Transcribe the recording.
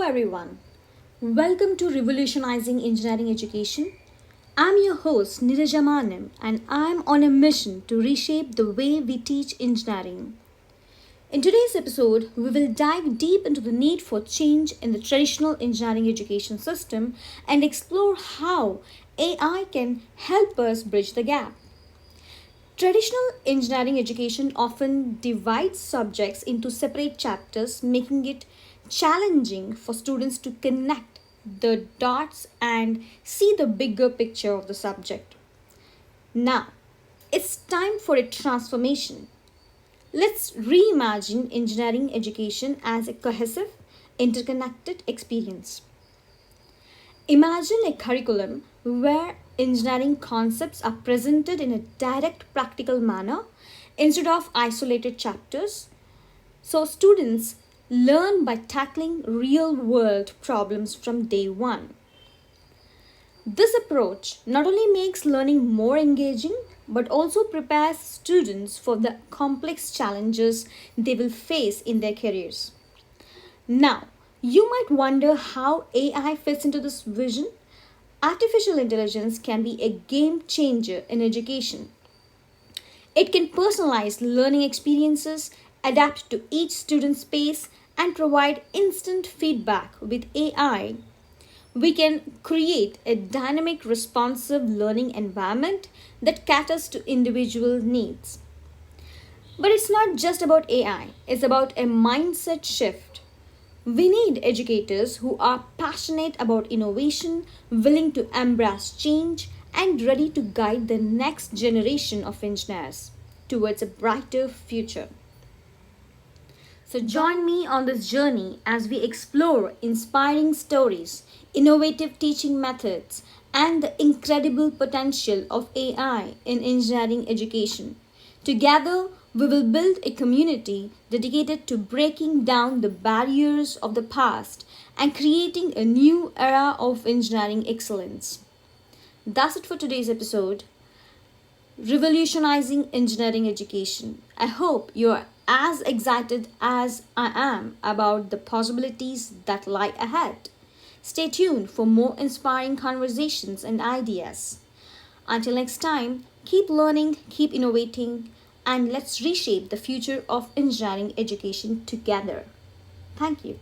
everyone. Welcome to Revolutionizing Engineering Education. I'm your host Niraja Manim and I'm on a mission to reshape the way we teach engineering. In today's episode, we will dive deep into the need for change in the traditional engineering education system and explore how AI can help us bridge the gap. Traditional engineering education often divides subjects into separate chapters, making it challenging for students to connect the dots and see the bigger picture of the subject. Now, it's time for a transformation. Let's reimagine engineering education as a cohesive, interconnected experience. Imagine a curriculum where engineering concepts are presented in a direct, practical manner instead of isolated chapters. So, students learn by tackling real world problems from day one. This approach not only makes learning more engaging but also prepares students for the complex challenges they will face in their careers. Now, you might wonder how AI fits into this vision. Artificial intelligence can be a game changer in education. It can personalize learning experiences, adapt to each student's pace, and provide instant feedback with AI. We can create a dynamic, responsive learning environment that caters to individual needs. But it's not just about AI, it's about a mindset shift. We need educators who are passionate about innovation, willing to embrace change, and ready to guide the next generation of engineers towards a brighter future. So, join me on this journey as we explore inspiring stories, innovative teaching methods, and the incredible potential of AI in engineering education. Together, we will build a community dedicated to breaking down the barriers of the past and creating a new era of engineering excellence. That's it for today's episode. Revolutionizing engineering education. I hope you're as excited as I am about the possibilities that lie ahead. Stay tuned for more inspiring conversations and ideas. Until next time, keep learning, keep innovating, and let's reshape the future of engineering education together. Thank you.